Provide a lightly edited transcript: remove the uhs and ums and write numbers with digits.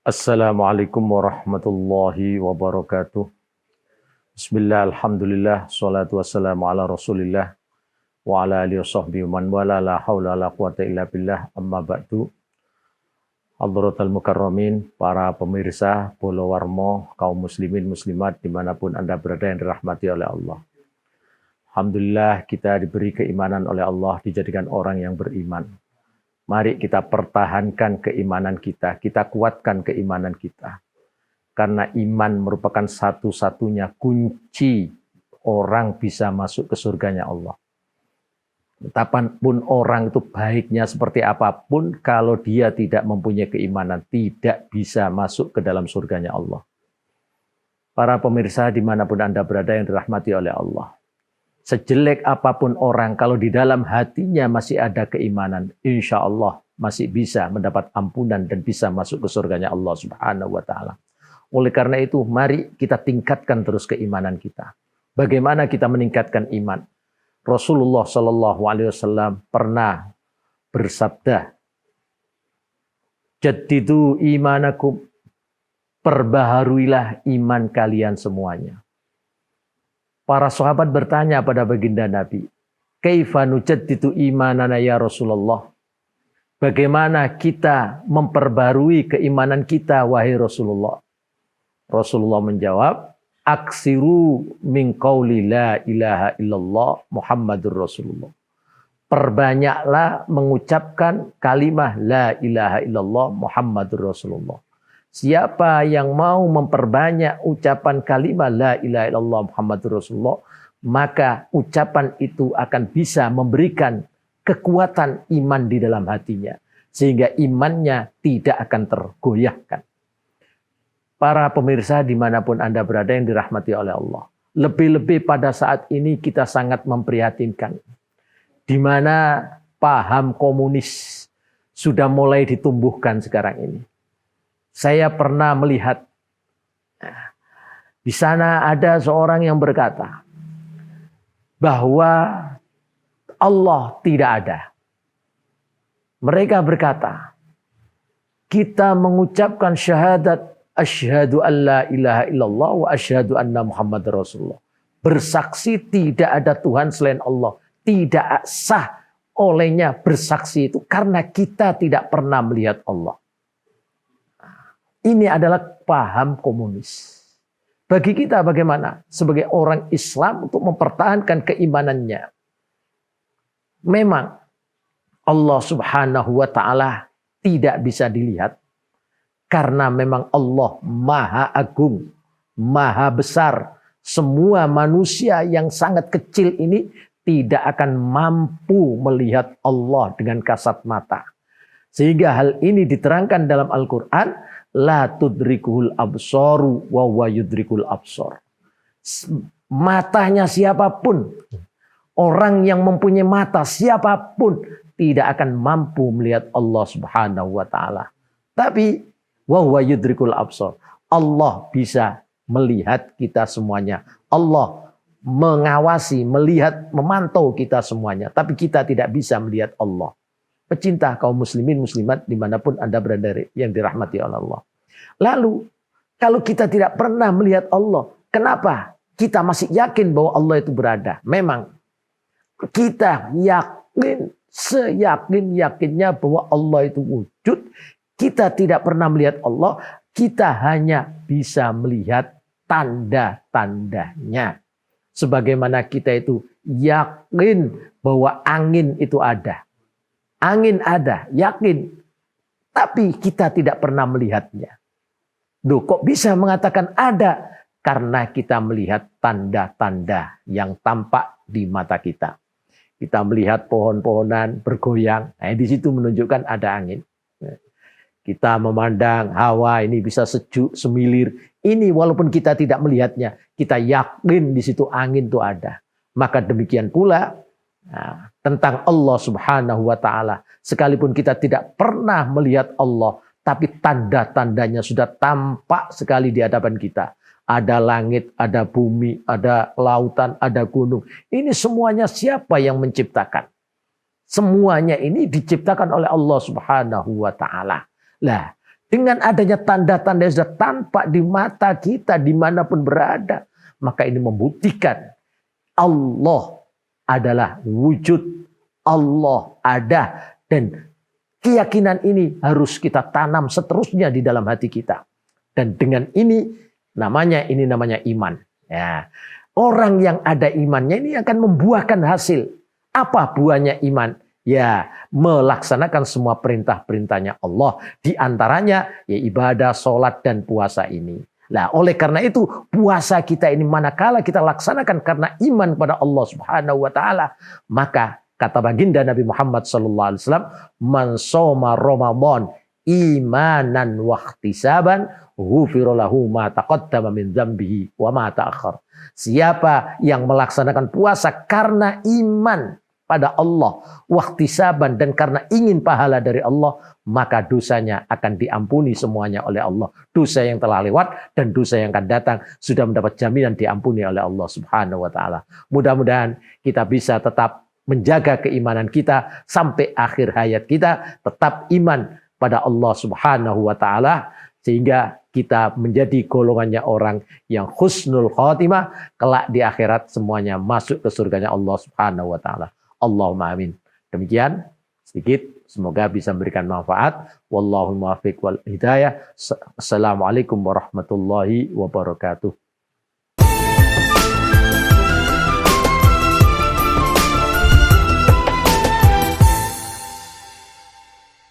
Assalamualaikum warahmatullahi wabarakatuh. Bismillah, alhamdulillah, salatu wassalamu ala rasulillah wa ala alihi wa sahbihi man wala la hawla la quwata illa billah amma ba'du. Hadratal mukarramin, para pemirsa Bolo Warmo, kaum muslimin muslimat dimanapun Anda berada yang dirahmati oleh Allah. Alhamdulillah kita diberi keimanan oleh Allah, dijadikan orang yang beriman. Mari kita pertahankan keimanan kita kuatkan keimanan kita. Karena iman merupakan satu-satunya kunci orang bisa masuk ke surganya Allah. Betapapun orang itu baiknya seperti apapun, kalau dia tidak mempunyai keimanan, tidak bisa masuk ke dalam surganya Allah. Para pemirsa dimanapun Anda berada yang dirahmati oleh Allah. Sejelek apapun orang, kalau di dalam hatinya masih ada keimanan, insya Allah masih bisa mendapat ampunan dan bisa masuk ke surganya Allah Subhanahu wa Ta'ala. Oleh karena itu, mari kita tingkatkan terus keimanan kita. Bagaimana kita meningkatkan iman? Rasulullah Shallallahu Alaihi Wasallam pernah bersabda, "Jaddidu imanakum, perbaharuilah iman kalian semuanya." Para sahabat bertanya pada baginda Nabi, "Kaifa nujaddidu imanana ya Rasulullah?" Bagaimana kita memperbarui keimanan kita wahai Rasulullah? Rasulullah menjawab, "Aksiru min qauli la ilaha illallah Muhammadur Rasulullah." Perbanyaklah mengucapkan kalimah la ilaha illallah Muhammadur Rasulullah. Siapa yang mau memperbanyak ucapan kalimah la ilaha illallah Muhammadur Rasulullah, maka ucapan itu akan bisa memberikan kekuatan iman di dalam hatinya. Sehingga imannya tidak akan tergoyahkan. Para pemirsa dimanapun Anda berada yang dirahmati oleh Allah. Lebih-lebih pada saat ini kita sangat memprihatinkan. Di mana paham komunis sudah mulai ditumbuhkan sekarang ini. Saya pernah melihat di sana ada seorang yang berkata bahwa Allah tidak ada. Mereka berkata, kita mengucapkan syahadat asyhadu an la ilaha illallah wa asyhadu anna Muhammad Rasulullah. Bersaksi tidak ada Tuhan selain Allah. Tidak sah olehnya bersaksi itu karena kita tidak pernah melihat Allah. Ini adalah paham komunis. Bagi kita bagaimana? Sebagai orang Islam untuk mempertahankan keimanannya. Memang Allah Subhanahu wa Ta'ala tidak bisa dilihat. Karena memang Allah Maha Agung, Maha Besar. Semua manusia yang sangat kecil ini tidak akan mampu melihat Allah dengan kasat mata. Sehingga hal ini diterangkan dalam Al-Quran. La tudrikuhul absaru wa huwa yudrikul absar. Matanya siapapun, orang yang mempunyai mata siapapun tidak akan mampu melihat Allah Subhanahu wa Ta'ala. Tapi wa huwa yudrikul absar. Allah bisa melihat kita semuanya. Allah mengawasi, melihat, memantau kita semuanya. Tapi kita tidak bisa melihat Allah. Pecinta kaum muslimin muslimat dimanapun Anda berada yang dirahmati oleh Allah. Lalu kalau kita tidak pernah melihat Allah, kenapa kita masih yakin bahwa Allah itu berada? Memang kita yakin, seyakin-yakinnya bahwa Allah itu wujud. Kita tidak pernah melihat Allah, kita hanya bisa melihat tanda-tandanya. Sebagaimana kita itu yakin bahwa angin itu ada. Angin ada, yakin. Tapi kita tidak pernah melihatnya. Duh, kok bisa mengatakan ada? Karena kita melihat tanda-tanda yang tampak di mata kita. Kita melihat pohon-pohonan bergoyang. Nah, di situ menunjukkan ada angin. Kita memandang hawa ini bisa sejuk, semilir. Ini walaupun kita tidak melihatnya, kita yakin di situ angin itu ada. Maka demikian pula tentang Allah Subhanahu wa Ta'ala. Sekalipun kita tidak pernah melihat Allah, tapi tanda-tandanya sudah tampak sekali di hadapan kita. Ada langit, ada bumi, ada lautan, ada gunung. Ini semuanya siapa yang menciptakan? Semuanya ini diciptakan oleh Allah Subhanahu wa Ta'ala. Lah, Dengan adanya tanda-tanda yang sudah tampak di mata kita dimanapun berada. Maka ini membuktikan Allah adalah wujud. Allah ada. Dan keyakinan ini harus kita tanam seterusnya di dalam hati kita. Dan dengan ini namanya iman. Ya. Orang yang ada imannya ini akan membuahkan hasil. Apa buahnya iman? Ya, melaksanakan semua perintah-perintahnya Allah. Di antaranya ya ibadah, sholat, dan puasa ini. Nah, oleh karena itu puasa kita ini manakala kita laksanakan karena iman pada Allah Subhanahu wa taala, maka kata baginda Nabi Muhammad sallallahu alaihi wasallam, "Man shoma Ramadan imanan wa ihtisaban, ghufira lahu ma taqaddama min dzambihi wa ma ta'akhkhar." Siapa yang melaksanakan puasa karena iman pada Allah, wahtisaban, dan karena ingin pahala dari Allah, maka dosanya akan diampuni semuanya oleh Allah. Dosa yang telah lewat dan dosa yang akan datang sudah mendapat jaminan diampuni oleh Allah Subhanahu wa taala. Mudah-mudahan kita bisa tetap menjaga keimanan kita sampai akhir hayat kita, tetap iman pada Allah Subhanahu wa taala, sehingga kita menjadi golongannya orang yang husnul khotimah, kelak di akhirat semuanya masuk ke surganya Allah Subhanahu wa taala. Allahumma amin. Demikian sedikit, semoga bisa memberikan manfaat. Wallahu muwaffiq wal hidayah. Assalamualaikum warahmatullahi wabarakatuh.